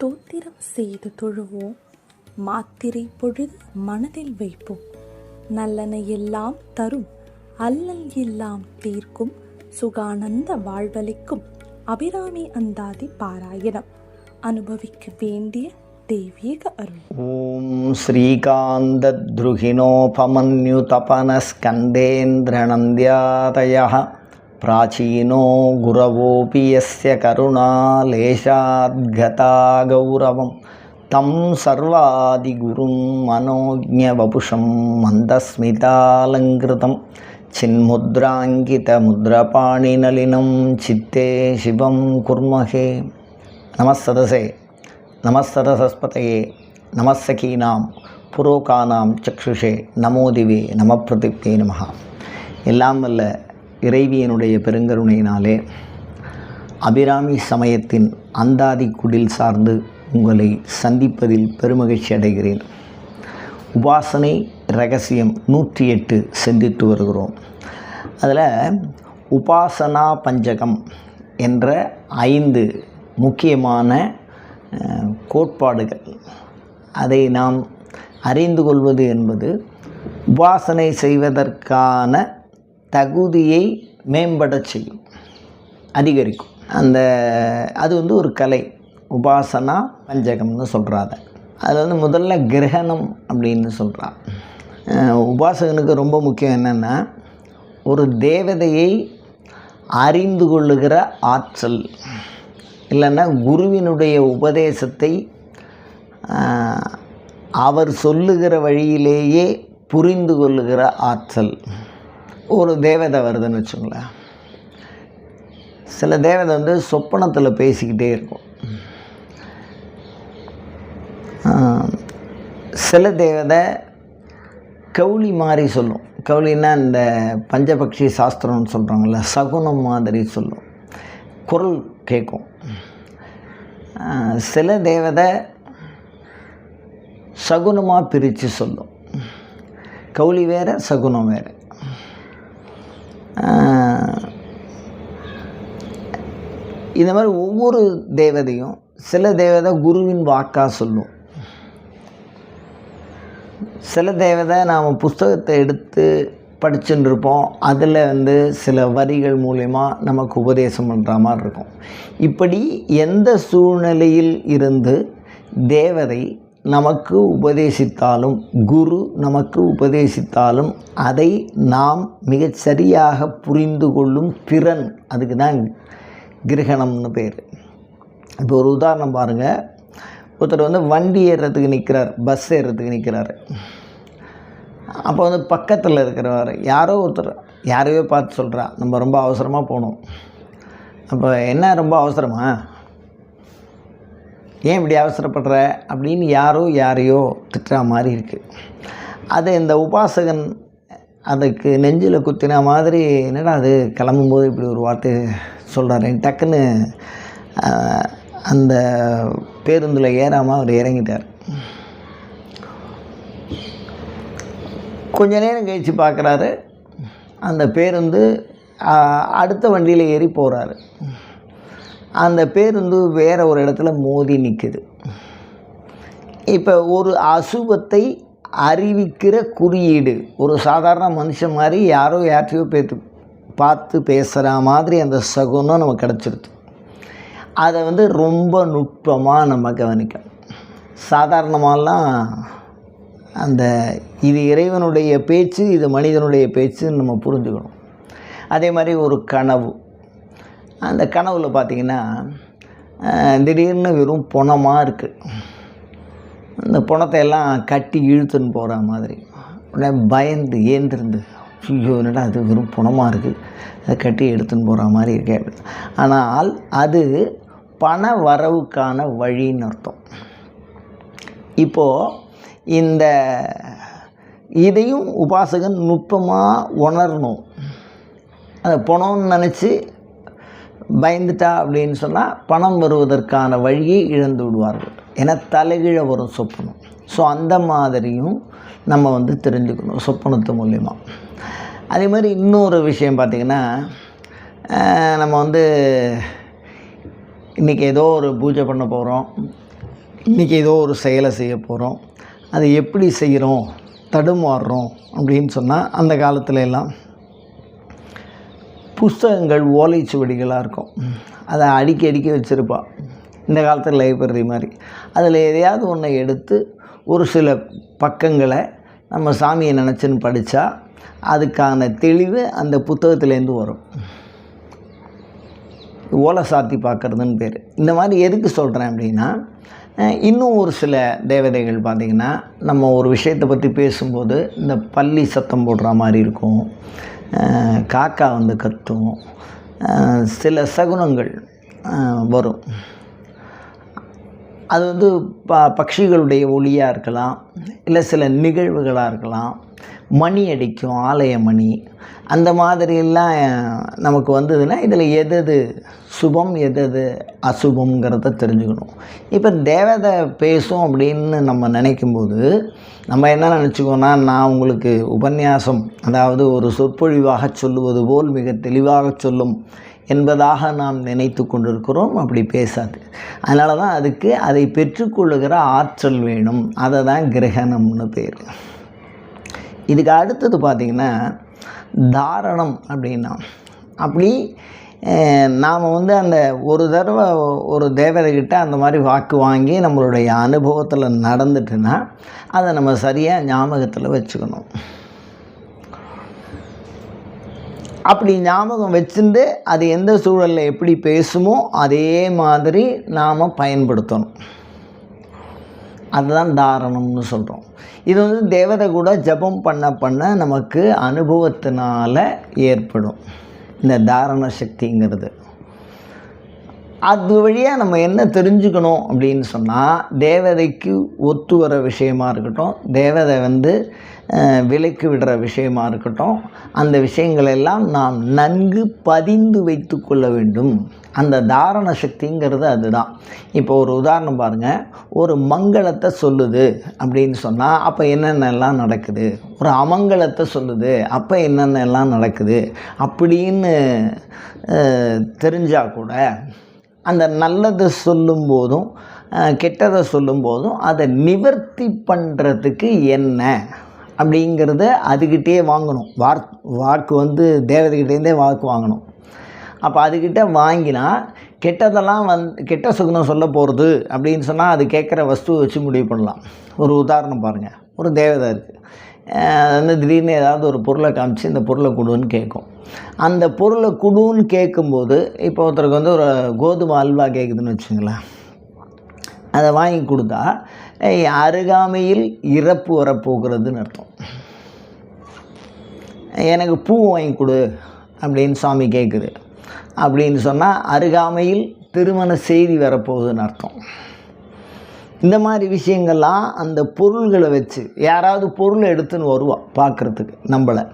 ஸ்தோத்திரம் செய்து தொழுவோம். மாத்திரை பொழுது மனதில் வைப்போம். நல்லன எல்லாம் தரும் அல்லல் எல்லாம் தீர்க்கும் சுகானந்த வாழ்வளிக்கும் அபிராமி அந்தாதி பாராயணம் அனுபவிக்க வேண்டிய தெய்வீக அருள். ஓம் ஸ்ரீகாந்தத்ருஹிணோபமன்யுதபனஸ்கந்தேந்திரநந்தியாதயः பிராச்சீனோ குரவோபி யஸ்ய கருணாலேஷாத்கதா கௌரவம் தம் சர்வாதிகுரும் மனோஜ்ஞவபுஷம் மந்தஸ்மிதாலங்கிருதம் சின்முத்ராங்கிதமுத்ரபாணிநளினம் சித்தே சிவம் குர்மஹே. நமஸ்ததசே நமஸ்ததசஸ்பதயே நமஸ்ஸகீனாம் புரோகானாம் சக்ஷுஷே நமோதிவே நமப்பிரதிப்தே நமஹ. எல்லாம் வல்ல இறைவியனுடைய பெருங்கருணையினாலே அபிராமி சமயத்தின் அந்தாதி குடில் சார்ந்து உங்களை சந்திப்பதில் பெருமகிழ்ச்சி அடைகிறேன். உபாசனை ரகசியம் 108 சிந்தித்து வருகிறோம். அதில் உபாசனா பஞ்சகம் என்ற 5 முக்கியமான கோட்பாடுகள், அதை நாம் அறிந்து கொள்வது என்பது உபாசனை செய்வதற்கான தகுதியை மேம்படச் செய்யும், அதிகரிக்கும். அது ஒரு கலை. உபாசனா பஞ்சகம்னு சொல்கிறாங்க. அதில் முதல்ல கிரகணம் அப்படின்னு சொல்கிறான். உபாசகனுக்கு ரொம்ப முக்கியம் என்னென்னா, ஒரு தேவதையை அறிந்து கொள்ளுகிற ஆற்றல், இல்லைன்னா குருவினுடைய உபதேசத்தை அவர் சொல்லுகிற வழியிலேயே புரிந்து கொள்ளுகிற ஆற்றல். ஒரு தேவதை வருதுன்னு வச்சுங்களேன். சில தேவதை சொப்பனத்தில் பேசிக்கிட்டே இருக்கும். சில தேவதை கவுளி மாதிரி சொல்லும். கவுளின்னா இந்த பஞ்சபக்ஷி சாஸ்திரம்னு சொல்கிறாங்கள்ல, சகுனம் மாதிரி சொல்லும், குரல் கேட்கும். சில தேவதை சகுனமாக பிரித்து சொல்லும். கவுளி வேறு, சகுனம் வேறு. இந்த மாதிரி ஒவ்வொரு தேவதையும், சில தேவதை குருவின் வாக்காக சொல்லும். சில தேவதை நாம் புஸ்தகத்தை எடுத்து படிச்சுட்டு இருப்போம். அதில் சில வரிகள் மூலமா நமக்கு உபதேசம் பண்ணுற மாதிரி இருக்கும். இப்படி எந்த சூழ்நிலையில் இருந்து தேவதை நமக்கு உபதேசித்தாலும், குரு நமக்கு உபதேசித்தாலும், அதை நாம் மிகச்சரியாக புரிந்து கொள்ளும் திறன், அதுக்கு தான் கிரகணம்னு பேர். இப்போ ஒரு உதாரணம் பாருங்கள். ஒருத்தர் வண்டி ஏறுறதுக்கு நிற்கிறார், பஸ் ஏறுறதுக்கு நிற்கிறாரு. அப்போ பக்கத்தில் இருக்கிறவர் யாரோ ஒருத்தர் யாரையோ பார்த்து சொல்கிறா, நம்ம ரொம்ப அவசரமாக போகணும். அப்போ என்ன ரொம்ப அவசரமா, ஏன் இப்படி அவசரப்படுற அப்படின்னு யாரையோ திட்டுற மாதிரி இருக்குது. அது இந்த உபாசகன் அதுக்கு நெஞ்சில் குத்தின மாதிரி, என்னடா அது கிளம்பும்போது இப்படி ஒரு வார்த்தை சொல்கிறாரு. டக்குன்னு அந்த பேருந்தில் ஏறாமல் அவர் இறங்கிட்டார். கொஞ்ச நேரம் கழித்து பார்க்குறாரு, அந்த பேருந்து அடுத்த வண்டியில் ஏறி போகிறாரு. அந்த பேருந்து வேறு ஒரு இடத்துல மோதி நிற்குது. இப்போ ஒரு அசுபத்தை அறிவிக்கிற குறியீடு, ஒரு சாதாரண மனுஷன் மாதிரி யார்கிட்டையோ பார்த்து பேசுகிற மாதிரி அந்த சகுனம் நமக்கு கிடச்சிருது. அதை ரொம்ப நுட்பமாக நம்ம கவனிக்கணும். சாதாரணமாலாம் இது இறைவனுடைய பேச்சு, இது மனிதனுடைய பேச்சுன்னு நம்ம புரிஞ்சுக்கணும். அதே மாதிரி ஒரு கனவு, அந்த கனவில் பார்த்திங்கன்னா திடீர்னு வெறும் பொணமாக இருக்குது. அந்த பொணத்தை எல்லாம் கட்டி இழுத்துன்னு போகிற மாதிரி. உடனே பயந்து ஏந்திருந்து, ஐயோ என்னடா அது வெறும் பொணமாக இருக்குது, அதை கட்டி எடுத்துன்னு போகிற மாதிரி இருக்கே. ஆனால் அது பண வரவுக்கான வழின்னு அர்த்தம். இப்போது இதையும் உபாசகன் நுட்பமாக உணரணும். அதை பணம்னு நினச்சி பயந்துட்டா அப்படின்னு சொன்னால் பணம் வருவதற்கான வழியை இழந்து விடுவார்கள். ஏன்னா தலைகீழ வரும் சொப்பனம். ஸோ அந்த மாதிரியும் நம்ம தெரிஞ்சுக்கணும் சொப்பனத்து மூலிமா. அதே மாதிரி இன்னொரு விஷயம் பார்த்திங்கன்னா, நம்ம இன்றைக்கி ஏதோ ஒரு பூஜை பண்ண போகிறோம். இன்றைக்கி ஏதோ ஒரு செயலை செய்ய போகிறோம், அதை எப்படி செய்கிறோம், தடுமாறுறோம் அப்படின்னு சொன்னால் அந்த காலத்துல எல்லாம் புஸ்தகங்கள் ஓலைச்சுவடிகளாக இருக்கும். அதை அடுக்கி வச்சுருப்பா. இந்த காலத்தில் லைப்ரரி மாதிரி. அதில் எதையாவது ஒன்றை எடுத்து ஒரு சில பக்கங்களை நம்ம சாமியை நினச்சின்னு படித்தா அதுக்கான தெளிவு அந்த புத்தகத்துலேருந்து வரும். ஓலை சாத்தி பார்க்குறதுன்னு பேர். இந்த மாதிரி எதுக்கு சொல்கிறேன் அப்படின்னா, இன்னும் ஒரு சில தேவதைகள் பார்த்திங்கன்னா நம்ம ஒரு விஷயத்தை பற்றி பேசும்போது இந்த பல்லி சத்தம் போடுற மாதிரி இருக்கும், காக்கா வந்து கத்தும், சில சகுனங்கள் வரும். அது வந்து பட்சிகளுடைய ஒளியாக இருக்கலாம், இல்லை சில நிகழ்வுகளாக இருக்கலாம், மணி அடிக்கும், ஆலய மணி, அந்த மாதிரியெல்லாம் நமக்கு வந்ததுன்னா இதில் எது சுபம் எது அசுபங்கிறத தெரிஞ்சுக்கணும். இப்போ தேவதை பேசும் அப்படின்னு நம்ம நினைக்கும்போது நம்ம என்ன நினச்சிக்கோன்னா, நான் உங்களுக்கு உபன்யாசம், அதாவது ஒரு சொற்பொழிவாக சொல்லுவது போல் மிக தெளிவாக சொல்லும் என்பதாக நாம் நினைத்து கொண்டிருக்கிறோம். அப்படி பேசாது. அதனால தான் அதுக்கு அதை பெற்றுக்கொள்ளுகிற ஆற்றல் வேணும். அதை தான் கிரகணம்னு பேர். இதுக்கு அடுத்தது பார்த்திங்கன்னா தாரணம் அப்படின்னா, அப்படி நாம் வந்து அந்த ஒரு தடவை ஒரு தேவதைகிட்ட அந்த மாதிரி வாக்கு வாங்கி நம்மளுடைய அனுபவத்தில் நடந்துட்டுன்னா அதை நம்ம சரியாக ஞாபகத்தில் வச்சுக்கணும். அப்படி ஞாபகம் வச்சுட்டு அது எந்த சூழலில் எப்படி பேசுமோ அதே மாதிரி நாம் பயன்படுத்தணும். அதுதான் தாரணம்னு சொல்கிறோம். இது வந்து தேவதை கூட ஜபம் பண்ண நமக்கு அனுபவத்தினால் ஏற்படும் இந்த தாரண சக்திங்கிறது. அது வழியாக நம்ம என்ன தெரிஞ்சுக்கணும் அப்படின்னு சொன்னால், தேவதைக்கு ஒத்து வர விஷயமாக இருக்கட்டும், தேவதை வந்து விலைக்கு விடுற விஷயமாக இருக்கட்டும், அந்த விஷயங்களெல்லாம் நாம் நன்கு பதிந்து வைத்து கொள்ள வேண்டும். அந்த தாரண சக்திங்கிறது அதுதான். இப்போ ஒரு உதாரணம் பாருங்கள், ஒரு மங்களத்தை சொல்லுது அப்படின்னு சொன்னால் அப்போ என்னென்னலாம் நடக்குது, ஒரு அமங்கலத்தை சொல்லுது அப்போ என்னென்னலாம் நடக்குது அப்படின்னு தெரிஞ்சால் கூட அந்த நல்லதை சொல்லும்போதும் கெட்டதை சொல்லும்போதும் அதை நிவர்த்தி பண்ணுறதுக்கு என்ன அப்படிங்கிறத அதுக்கிட்டே வாங்கணும். வாக்கு வந்து தேவதைகிட்டேருந்தே வாக்கு வாங்கணும். அப்போ அதுக்கிட்ட வாங்கினா கெட்டதெல்லாம் கெட்ட சுகுணம் சொல்ல போகிறது அப்படின்னு சொன்னால் அது கேட்குற வஸ்துவை வச்சு முடிவு பண்ணலாம். ஒரு உதாரணம் பாருங்கள், ஒரு தேவதை இருக்குது, அது வந்து திடீர்னு ஏதாவது ஒரு பொருளை காமிச்சு இந்த பொருளை கொடுன்னு கேட்கும். அந்த பொருளை கொடுன்னு கேட்கும்போது, இப்போ ஒருத்தருக்கு வந்து ஒரு கோதுமை அல்வா கேட்குதுன்னு வச்சுங்களேன், அதை வாங்கி கொடுத்தா அருகாமையில் இறப்பு வரப்போகிறதுன்னு அர்த்தம். எனக்கு பூ வாங்கி கொடு அப்படின்னு சாமி கேட்குது அப்படின்னு சொன்னால் அருகாமையில் திருமண செய்தி வரப்போகுதுன்னு அர்த்தம். இந்த மாதிரி விஷயங்கள்லாம் அந்த பொருள்களை வச்சு யாராவது பொருளை எடுத்துன்னு வருவா பார்க்குறதுக்கு நம்மளை,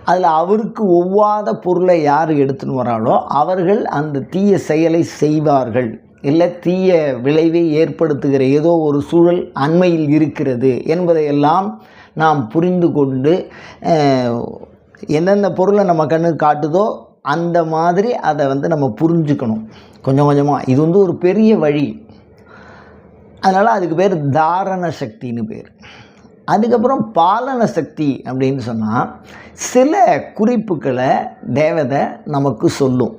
அதில் அவருக்கு ஒவ்வாத பொருளை யார் எடுத்துன்னு வராளோ அவர்கள் அந்த தீய செயலை செய்வார்கள், இல்லை தீய விளைவை ஏற்படுத்துகிற ஏதோ ஒரு சூழல் அண்மையில் இருக்கிறது என்பதையெல்லாம் நாம் புரிந்து கொண்டு எந்தெந்த பொருளை நம்ம கண்ணுக்கு காட்டுதோ அந்த மாதிரி அதை வந்து நம்ம புரிஞ்சுக்கணும் கொஞ்சம் கொஞ்சமாக. இது வந்து ஒரு பெரிய வழி. அதனால் அதுக்கு பேர் தாரண சக்தின்னு பேர். அதுக்கப்புறம் பாலன சக்தி அப்படின்னு சொன்னால் சில குறிப்புகளை தேவதை நமக்கு சொல்லும்.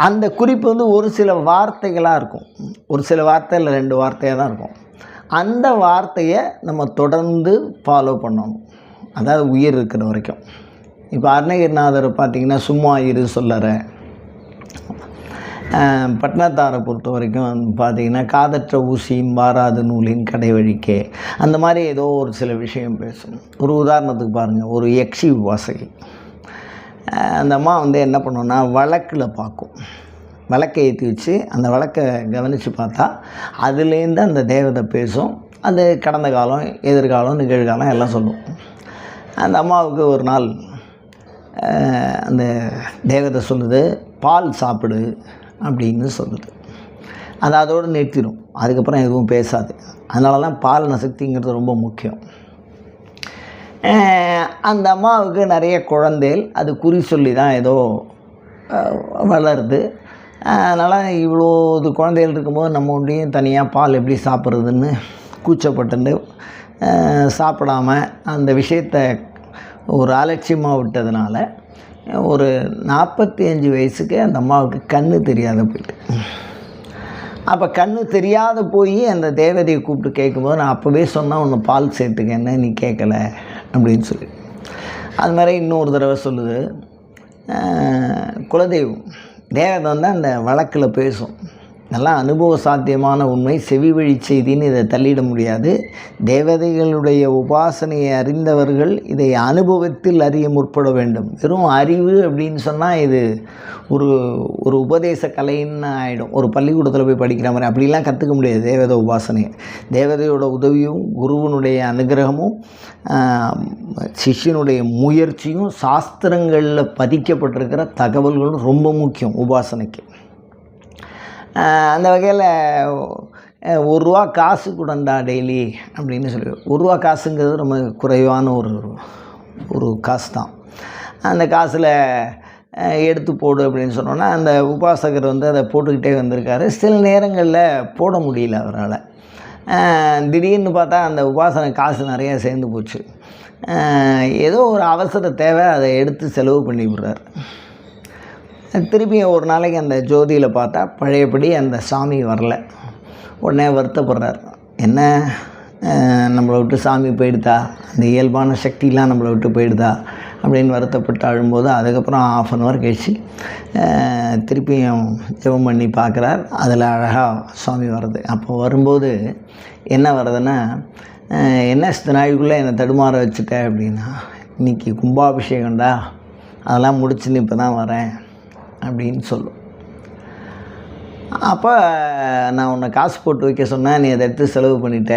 அந்த குறிப்பு வந்து ஒரு சில வார்த்தைகளாக இருக்கும், ஒரு சில வார்த்தை இல்லை 2 வார்த்தையாக தான் இருக்கும். அந்த வார்த்தையை நம்ம தொடர்ந்து ஃபாலோ பண்ணணும், அதாவது உயிர் இருக்கிற வரைக்கும். இப்போ அருணகிரிநாதர் பார்த்திங்கன்னா சும்மா இரு சொல்லற, பட்னத்தாரை பொறுத்த வரைக்கும் பார்த்திங்கன்னா காதற்ற ஊசியும் வாராது நூலின் கடை வழிக்கே, அந்த மாதிரி ஏதோ ஒரு சில விஷயம் பேசும். ஒரு உதாரணத்துக்கு பாருங்கள், ஒரு யக்ஷி வாசகி, அந்த அம்மா வந்து என்ன பண்ணுன்னா வழக்கில் பார்க்கும், விளக்கை ஏற்றி வச்சு அந்த விளக்கை கவனித்து பார்த்தா அதுலேருந்து அந்த தேவதை பேசும். அது கடந்த காலம், எதிர்காலம், நிகழ்காலம் எல்லாம் சொல்லும். அந்த அம்மாவுக்கு ஒரு நாள் அந்த தேவதை சொல்லுது பால் சாப்பிடு அப்படின்னு சொல்லுது. அது அதோடு நிறுத்திடும், அதுக்கப்புறம் எதுவும் பேசாது. அதனால தான் பாலன சக்திங்கிறது ரொம்ப முக்கியம். அந்த அம்மாவுக்கு நிறைய குழந்தைகள், அது குறி சொல்லி தான் ஏதோ வளருது. அதனால் இவ்வளோ இது குழந்தைகள் இருக்கும்போது நம்ம ஒன்றையும் தனியாக பால் எப்படி சாப்பிட்றதுன்னு கூச்சப்பட்டு சாப்பிடாம அந்த விஷயத்தை ஒரு அலட்சியமாக விட்டதுனால ஒரு 45 வயசுக்கு அந்த அம்மாவுக்கு கண்ணு தெரியாத போயிட்டு. அப்போ கண்ணு தெரியாத போய் அந்த தேவதையை கூப்பிட்டு கேட்கும்போது, நான் அப்போவே சொன்னால் ஒன்று பால் சேர்த்துக்கன்னு நீ கேட்கலை அப்படின்னு சொல்லி. அது மாதிரி இன்னொரு தடவை சொல்லுது, குலதெய்வம் தேவதை வந்து அந்த வழக்கில் பேசும். நல்லா அனுபவ சாத்தியமான உண்மை, செவி வழி செய்தின்னு இதை தள்ளிட முடியாது. தேவதைகளுடைய உபாசனையை அறிந்தவர்கள் இதை அனுபவத்தில் அறிய முற்பட வேண்டும். வெறும் அறிவு அப்படின்னு சொன்னால் இது ஒரு உபதேச கலைன்னு ஆகிடும். ஒரு பள்ளிக்கூடத்தில் போய் படிக்கிற மாதிரி அப்படிலாம் கற்றுக்க முடியாது தேவதை உபாசனையை. தேவதையோட உதவியும் குருவனுடைய அனுகிரகமும் சிஷ்யனுடைய முயற்சியும் சாஸ்திரங்களில் பதிக்கப்பட்டிருக்கிற தகவல்களும் ரொம்ப முக்கியம் உபாசனைக்கு. அந்த வகையில் ₹1 காசு கூடண்டா டெய்லி அப்படின்னு சொல்லி, ₹1 காசுங்கிறது ரொம்ப குறைவான ஒரு காசு தான். அந்த காசில் எடுத்து போடு அப்படின்னு சொன்னோன்னா அந்த உபாசகர் வந்து அதை போட்டுக்கிட்டே வந்திருக்காரு. சில நேரங்களில் போட முடியல அவரால். திடீர்னு பார்த்தா அந்த உபாசனை காசு நிறையா சேர்ந்து போச்சு. ஏதோ ஒரு அவசர தேவை, அதை எடுத்து செலவு பண்ணி விடுறார். திருப்பி ஒரு நாளைக்கு அந்த ஜோதியில் பார்த்தா பழையபடி அந்த சாமி வரல. உடனே வருத்தப்படுறார். என்ன நம்மளை விட்டு சாமி போயிடுதா, அந்த இயல்பான சக்திலாம் நம்மளை விட்டு போயிடுதா அப்படின்னு வருத்தப்பட்டு அழும்போது, அதுக்கப்புறம் 1/2 hour கழிச்சு திருப்பியும் ஜெபம் பண்ணி பார்க்குறார். அதில் அழகாக சாமி வருது. அப்போ வரும்போது என்ன வருதுன்னா, என்ன இத்தனை நாளைக்குள்ளே என்னை தடுமாற வச்சுட்ட அப்படின்னா, இன்றைக்கி கும்பாபிஷேகம்டா, அதெல்லாம் முடிச்சுன்னு இப்போ தான் வரேன் அப்படின்னு சொல்லும். அப்போ நான் உன்னை காசு போட்டு வைக்க சொன்னேன், நீ அதை எடுத்து செலவு பண்ணிட்ட,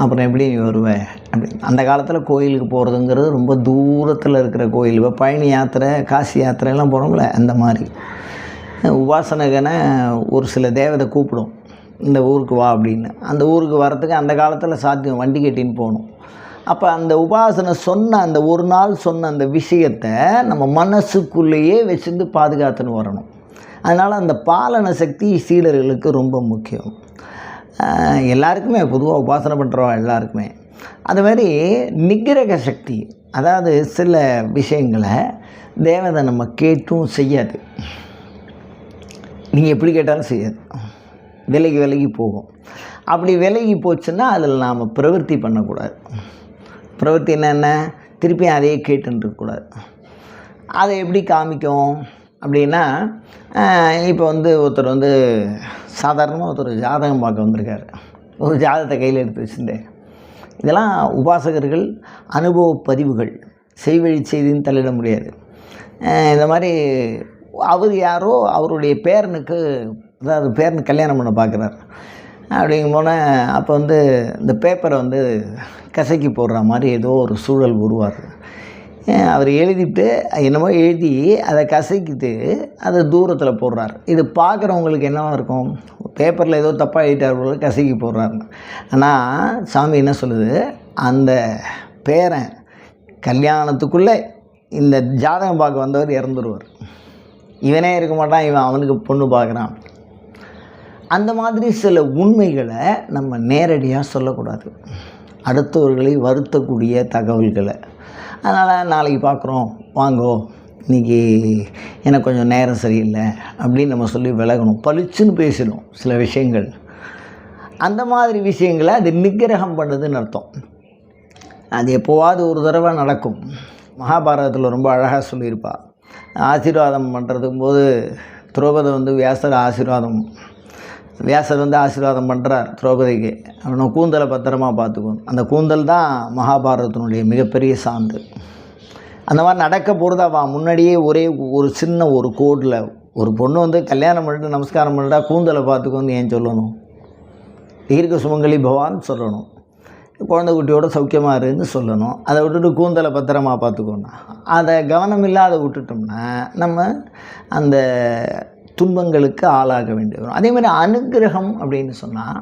அப்புறம் எப்படி நீ வருவேன் அப்படின்னு. அந்த காலத்தில் கோயிலுக்கு போகிறதுங்கிறது ரொம்ப தூரத்தில் இருக்கிற கோயில். இப்போ பழனி யாத்திரை, காசி யாத்திரைலாம் போகிறோம்ல, அந்த மாதிரி உபாசனகனை ஒரு சில தேவதை கூப்பிடும், இந்த ஊருக்கு வா அப்படின்னு. அந்த ஊருக்கு வரத்துக்கு அந்த காலத்தில் சாத்தியம், வண்டி கட்டின்னு போகணும். அப்போ அந்த உபாசனை சொன்ன அந்த ஒரு நாள் சொன்ன அந்த விஷயத்தை நம்ம மனசுக்குள்ளேயே வச்சுருந்து பாதுகாத்துன்னு வரணும். அதனால் அந்த பாலன சக்தி சீடர்களுக்கு ரொம்ப முக்கியம். எல்லாருக்குமே, பொதுவாக உபாசனை பண்ணுறவா எல்லாருக்குமே. அதுமாதிரி நிகிரக சக்தி, அதாவது சில விஷயங்களை தேவதை நம்ம கேட்டும் செய்யாது. நீங்கள் எப்படி கேட்டாலும் செய்யாது, விலகி போகும். அப்படி விலகி போச்சுன்னா அதில் நாம் பிரவൃத்தி பண்ணக்கூடாது. பிரவൃத்தி என்ன, திருப்பி அதையே கேட்டுருக்கக்கூடாது. அதை எப்படி காமிக்கும் அப்படின்னா, இப்போ வந்து ஒருத்தர் வந்து சாதாரணமாக ஒருத்தர் ஜாதகம் பார்க்க வந்திருக்காரு. ஒரு ஜாதகத்தை கையில் எடுத்து வச்சுட்டேன். இதெல்லாம் உபாசகர்கள் அனுபவ பதிவுகள், செய்வழி செய்தின்னு தள்ளிட முடியாது. இந்த மாதிரி அவர் யாரோ அவருடைய பேரனுக்கு, அதாவது பேரனுக்கு கல்யாணம் பண்ண பார்க்குறாரு. அப்படிங்கும் போனால் அப்போ வந்து இந்த பேப்பரை வந்து கசக்கி போடுற மாதிரி ஏதோ ஒரு சூழல் உருவாகுது. அவர் எழுதிட்டு என்னமோ எழுதி அதை கசக்கிட்டு அதை தூரத்தில் போடுறார். இது பார்க்குறவங்களுக்கு என்னவாக இருக்கும், பேப்பரில் ஏதோ தப்பாக எழுதிட்டார் போல கசக்கி போடுறாருன்னு. ஆனால் சாமி என்ன சொல்லுது, அந்த பேரன் கல்யாணத்துக்குள்ளே இந்த ஜாதகம் பார்க்க வந்தவர் இறந்துருவார். இவனே இருக்க மாட்டான், இவன் அவனுக்கு பொண்ணு பார்க்குறான். அந்த மாதிரி சில உண்மைகளை நம்ம நேரடியாக சொல்லக்கூடாது, அடுத்தவர்களை வருத்தக்கூடிய தகவல்களை. அதனால் நாளைக்கு பார்க்குறோம் வாங்கோ, இன்றைக்கி எனக்கு கொஞ்சம் நேரம் சரியில்லை அப்படின்னு நம்ம சொல்லி விலகணும். பளிச்சுன்னு பேசணும் சில விஷயங்கள். அந்த மாதிரி விஷயங்களை அது நிகிரகம் பண்ணுதுன்னு அர்த்தம். அது எப்போவாது ஒரு தடவை நடக்கும். மகாபாரதத்தில் ரொம்ப அழகாக சொல்லியிருப்பா. ஆசீர்வாதம் பண்ணுறதுக்கு போது திரௌபதி வந்து வியாசர் வந்து ஆசீர்வாதம் பண்ணுறார் திரௌபதிக்கு. அவனை கூந்தலை பத்திரமா பார்த்துக்கணும். அந்த கூந்தல் தான் மகாபாரதத்தினுடைய மிகப்பெரிய சான்று. அந்த மாதிரி நடக்க போகிறது அவன் முன்னாடியே ஒரு சின்ன ஒரு கோடில் ஒரு பொண்ணு வந்து கல்யாணம் பண்ணிட்டு நமஸ்காரம் பண்ணிட்டா கூந்தலை பார்த்துக்கோன்னு ஏன் சொல்லணும்? தீர்க்க சுமங்கலி பவான்னு சொல்லணும், குழந்தை குட்டியோட சௌக்கியமாக இருக்குன்னு சொல்லணும். அதை விட்டுட்டு கூந்தலை பத்திரமா பார்த்துக்கோன்னா, அதை கவனம் இல்லாத விட்டுட்டோம்னா நம்ம அந்த துன்பங்களுக்கு ஆளாக வேண்டி வரும். அதே மாதிரி அனுகிரகம் அப்படின்னு சொன்னால்,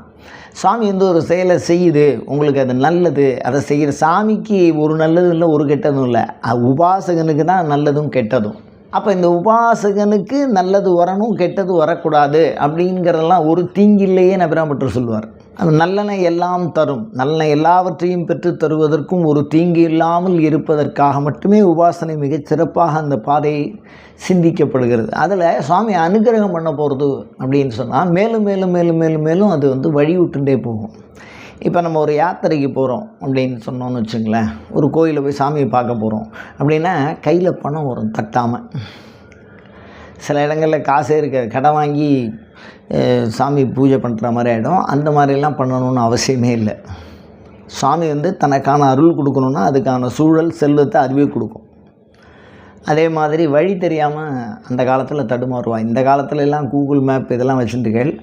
சாமி வந்து ஒரு செயலை செய்யுது, உங்களுக்கு அது நல்லது, அதை செய்கிற சாமிக்கு ஒரு நல்லதும் இல்லை ஒரு கெட்டதும் இல்லை. உபாசகனுக்கு தான் நல்லதும் கெட்டதும். அப்போ இந்த உபாசகனுக்கு நல்லது வரணும், கெட்டது வரக்கூடாது அப்படிங்கிறதெல்லாம் ஒரு தீங்கில்லையே நபிராம்பட்டர் சொல்லுவார். அது நல்லன எல்லாம் தரும், நல்லன எல்லாவற்றையும் பெற்று தருவதற்கும் ஒரு தீங்கு இல்லாமல் இருப்பதற்காக மட்டுமே உபாசனை மிகச் சிறப்பாக அந்த பாதை சிந்திக்கப்படுகிறது. அதில் சுவாமி அனுகிரகம் பண்ண போகிறது அப்படின்னு சொன்னால் மேலும் மேலும் மேலும் மேலும் மேலும் அது வந்து வழி விட்டுட்டே போகும். இப்போ நம்ம ஒரு யாத்திரைக்கு போகிறோம் அப்படின்னு சொன்னோன்னு வச்சுங்களேன், ஒரு கோயிலில் போய் சாமியை பார்க்க போகிறோம் அப்படின்னா கையில் பணம் வரும் தட்டாமல். சில இடங்களில் காசே இருக்காது, கடன் வாங்கி சாமி பூஜை பண்ணுற மாதிரி ஆகிடும். அந்த மாதிரிலாம் பண்ணணும்னு அவசியமே இல்லை. சாமி வந்து தனக்கான அருள் கொடுக்கணுன்னா அதுக்கான சூழல் செல்வத்தை அதுவே கொடுக்கும். அதே மாதிரி வழி தெரியாமல் அந்த காலத்தில் தடுமாறுவான். இந்த காலத்துலலாம் கூகுள் மேப் இதெல்லாம் வச்சுட்டுகள்,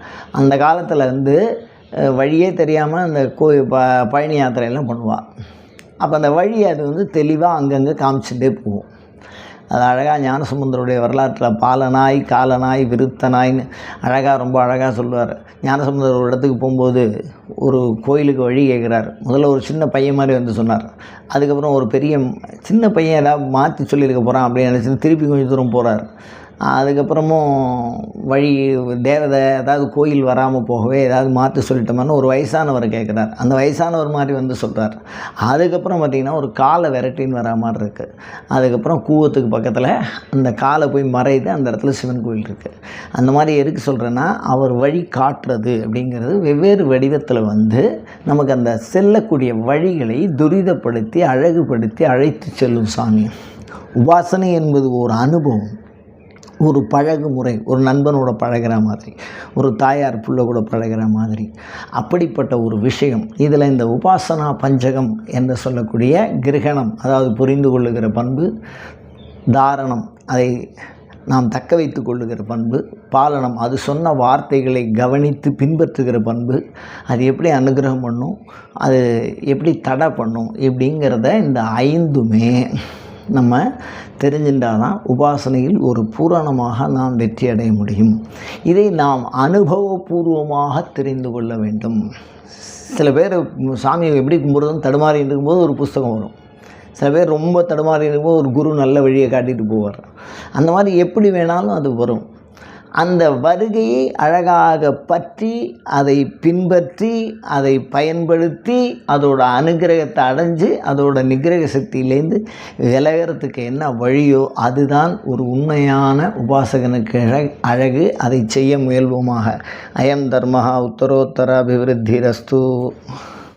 அந்த காலத்தில் வந்து வழியே தெரியாமல் அந்த பழனி யாத்திரையெல்லாம் பண்ணுவாள். அப்போ அந்த வழி அது வந்து தெளிவாக அங்கங்கே காமிச்சுட்டே போகும். அது அழகாக ஞானசம்பந்தருடைய வரலாற்றில் பாலனாய் காலனாய் விருத்தனாய்ன்னு அழகாக ரொம்ப அழகாக சொல்லுவார். ஞானசம்பந்தர் ஒரு இடத்துக்கு போகும்போது ஒரு கோயிலுக்கு வழி கேட்குறாரு. முதல்ல ஒரு சின்ன பையன் மாதிரி வந்து சொன்னார். அதுக்கப்புறம் ஒரு பெரிய சின்ன பையன் ஏதாவது மாற்றி சொல்லியிருக்க போகிறான் அப்படின்னு நினச்சி திருப்பி கொஞ்சம் தூரம் போகிறார். அதுக்கப்புறமும் வழி தேவதை ஏதாவது கோயில் வராமல் போகவே ஏதாவது மாற்றி சொல்லிட்டோம்னு ஒரு வயசானவர் கேட்குறார். அந்த வயசானவர் மாதிரி வந்து சொல்கிறார். அதுக்கப்புறம் பார்த்திங்கன்னா ஒரு காலை விரட்டின்னு வரா மாதிரி இருக்குது. அதுக்கப்புறம் கூவத்துக்கு பக்கத்தில் அந்த காலை போய் மறையுது, அந்த இடத்துல சிவன் கோயில் இருக்குது. அந்த மாதிரி எதுக்கு சொல்கிறேன்னா, அவர் வழி காட்டுறது அப்படிங்கிறது வெவ்வேறு வடிவத்தில் வந்து நமக்கு அந்த செல்லக்கூடிய வழிகளை துரிதப்படுத்தி அழகுபடுத்தி அழைத்து செல்லும் சாமி. உபாசனை என்பது ஒரு அனுபவம், ஒரு பழகு முறை, ஒரு நண்பனோட பழகிற மாதிரி, ஒரு தாயார் புள்ள கூட பழகிற மாதிரி, அப்படிப்பட்ட ஒரு விஷயம். இதில் இந்த உபாசனா பஞ்சகம் என்று சொல்லக்கூடிய கிரகணம், அதாவது புரிந்து கொள்ளுகிற பண்பு, தாரணம், அதை நாம் தக்க வைத்து கொள்ளுகிற பண்பு, பாலனம், அது சொன்ன வார்த்தைகளை கவனித்து பின்பற்றுகிற பண்பு, அது எப்படி அனுகிரகம் பண்ணும், அது எப்படி தடை பண்ணும், இப்படிங்கிறத இந்த 5மே நம்ம தெரிஞ்சின்றால் தான் உபாசனையில் ஒரு பூரணமாக நாம் வெற்றி அடைய முடியும். இதை நாம் அனுபவபூர்வமாக தெரிந்து கொள்ள வேண்டும். சில பேர் சாமியை எப்படி கும்பிட்றதுன்னு தடுமாறி இருக்கும்போது ஒரு புஸ்தகம் வரும். சில பேர் ரொம்ப தடுமாறி இருக்கும்போது ஒரு குரு நல்ல வழியை காட்டிட்டு போவார். அந்த மாதிரி எப்படி வேணாலும் அது வரும். அந்த வருகையை அழகாக பற்றி அதை பின்பற்றி அதை பயன்படுத்தி அதோட அனுகிரகத்தை அடைஞ்சு அதோட நிகிரக சக்தியிலேருந்து விலகிறதுக்கு என்ன வழியோ அதுதான் ஒரு உண்மையான உபாசகனுக்கு அழகு. அதை செய்ய முயல்வோமாக. அயம் தர்மஹா உத்தரோத்தர அபிவிருத்தி ரஸ்து.